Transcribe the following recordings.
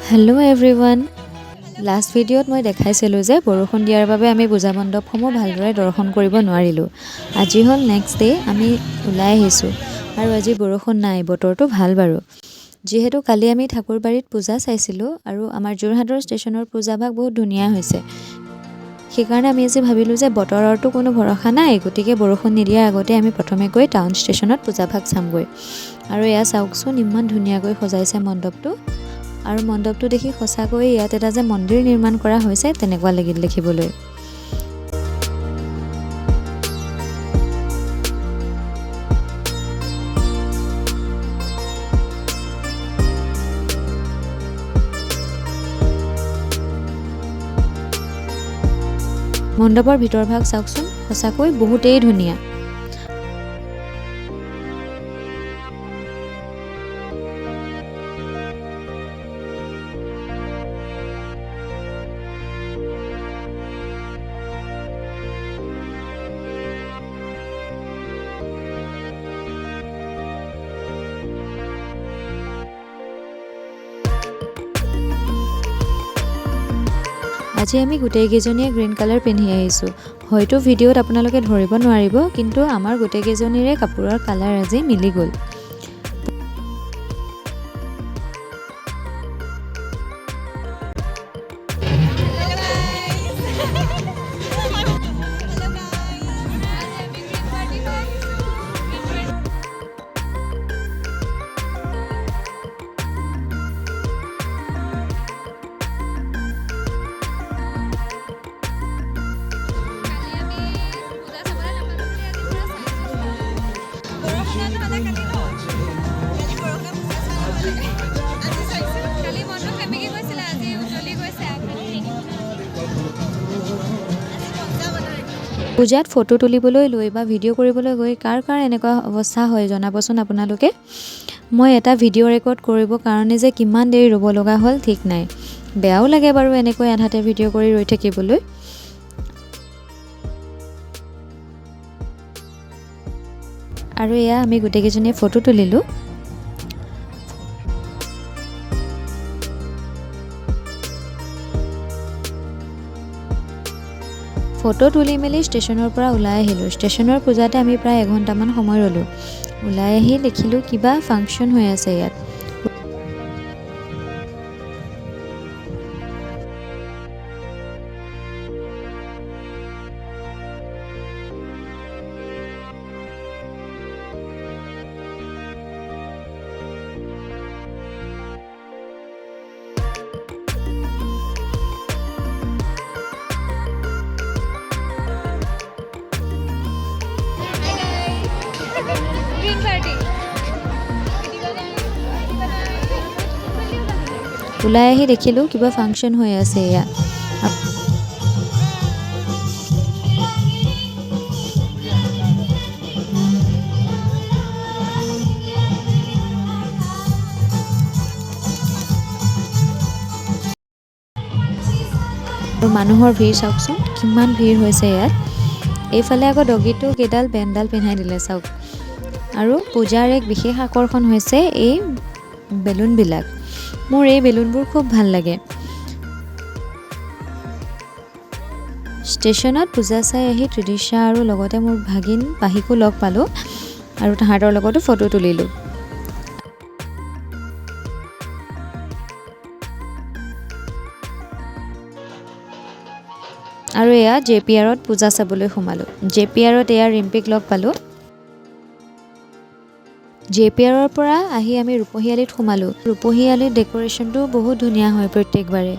Hello' everyone. Last ভিডিঅ'ত মই দেখাইছিলোঁ যে বৰষুণ দিয়াৰ বাবে আমি পূজা মণ্ডপসমূহ ভালদৰে দৰ্শন কৰিব নোৱাৰিলোঁ। আজি হ'ল নেক্সট ডে, আমি ওলাই আহিছোঁ আৰু আজি বৰষুণ নাই, বতৰটো ভাল বাৰু। যিহেতু কালি আমি ঠাকুৰবাৰীত পূজা চাইছিলোঁ আৰু আমাৰ যোৰহাটৰ ষ্টেচনৰ পূজাভাগ বহুত ধুনীয়া হৈছে, সেইকাৰণে আমি আজি ভাবিলোঁ যে বতৰৰতো কোনো ভৰসা নাই, গতিকে বৰষুণ নিদিয়াৰ আগতে আমি প্ৰথমে গৈ টাউন ষ্টেচনত পূজাভাগ চামগৈ। আৰু এয়া চাওকচোন, ইমান ধুনীয়াকৈ সজাইছে মণ্ডপটো। আৰু মণ্ডপটো দেখি সঁচাকৈ ইয়াত এটা যে মন্দিৰ নিৰ্মাণ কৰা হৈছে তেনেকুৱা লাগিল দেখিবলৈ। মণ্ডপৰ ভিতৰভাগ চাওকচোন, সঁচাকৈ বহুতেই ধুনীয়া। আজি আমি গোটেইকেইজনীয়ে গ্ৰীণ কালাৰ পিন্ধি আহিছোঁ। হয়তো ভিডিঅ'ত আপোনালোকে ধৰিব নোৱাৰিব, কিন্তু আমাৰ গোটেইকেইজনীৰে কাপোৰৰ কালাৰ আজি মিলি গ'ল। পূজাত ফটো তুলিবলৈ লৈ বা ভিডিঅ' কৰিবলৈ গৈ কাৰ কাৰ এনেকুৱা অৱস্থা হয় জনাবচোন আপোনালোকে। মই এটা ভিডিঅ' ৰেকৰ্ড কৰিবৰ কাৰণে যে কিমান দেৰি ৰ'ব লগা হ'ল ঠিক নাই। বেয়াও লাগে বাৰু এনেকৈ আধাতে ভিডিঅ' কৰি ৰৈ থাকিবলৈ। আৰু এয়া আমি গোটেইকেইজনীয়ে ফটো তুলিলোঁ। ফটো তুলি মেলি ষ্টেচনৰ পৰা ওলাই আহিলোঁ। ষ্টেচনৰ পূজাতে আমি প্ৰায় এঘণ্টামান সময় ৰ'লোঁ। ওলাই আহি দেখিলোঁ কিবা ফাংচন হৈ আছে ইয়াত। ওলাই আহি দেখিলোঁ কিবা ফাংচন হৈ আছে এয়া। আৰু মানুহৰ ভিৰ চাওকচোন, কিমান ভিৰ হৈছে ইয়াত। এইফালে আকৌ ডগীটো কেইডাল বেণ্ডাল পিন্ধাই দিলে চাওক। আৰু পূজাৰ এক বিশেষ আকৰ্ষণ হৈছে এই বেলুনবিলাক। মোৰ এই বেলুনবোৰ খুব ভাল লাগে। ষ্টেচনত পূজা চাই আহি ত্ৰিদিশা আৰু লগতে মোৰ ভাগিন পাহিকো লগ পালোঁ আৰু তাহাঁতৰ লগতো ফটো তুলিলোঁ। আৰু এয়া JPRত পূজা চাবলৈ সোমালোঁ। JPRত এয়া ৰিম্পিক লগ পালোঁ। JPRৰ পৰা আহি আমি ৰূপহী আলিত সোমালোঁ। ৰূপহী আলিত ডেক'ৰেশ্যনটো বহুত ধুনীয়া হয় প্ৰত্যেকবাৰে,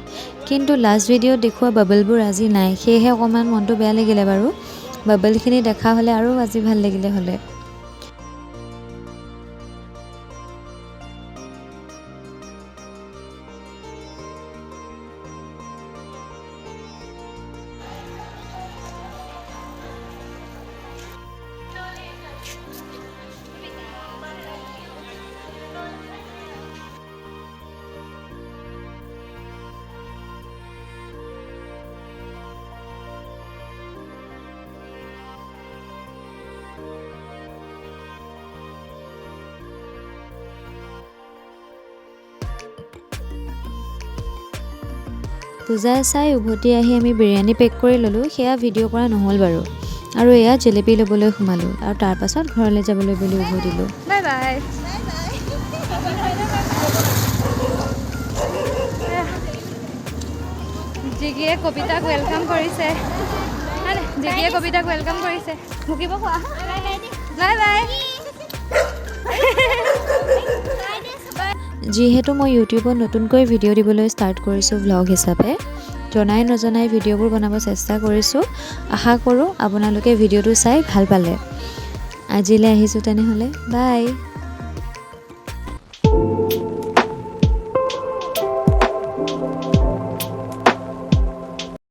কিন্তু লাষ্ট ভিডিঅ'ত দেখুওৱা বাবলবোৰ আজি নাই, সেয়েহে অকণমান মনটো বেয়া লাগিলে বাৰু। বাবলখিনি দেখা হ'লে আৰু আজি ভাল লাগিলে হ'লে। পূজা চাই উভতি আহি আমি বিৰিয়ানী পেক কৰি ল'লোঁ। সেয়া ভিডিঅ' কৰা নহ'ল বাৰু। আৰু এয়া জেলেপি ল'বলৈ সোমালোঁ আৰু তাৰ পাছত ঘৰলৈ যাবলৈ বুলি উভতিলোঁ। Bye bye. জিগিয়ে কবিতাক ৱেলকাম কৰিছে। জিগিয়ে কবিতাক ৱেলকাম কৰিছে। ভুকিব কোৱা। Bye bye. যিহেতু মই ইউটিউবত নতুনকৈ ভিডিঅ' দিবলৈ ষ্টাৰ্ট কৰিছোঁ ভ্লগ হিচাপে, জনাই নজনাই ভিডিঅ'বোৰ বনাব চেষ্টা কৰিছোঁ। আশা কৰোঁ আপোনালোকে ভিডিঅ'টো চাই ভাল পালে। আজিলৈ আহিছোঁ তেনেহ'লে, বাই।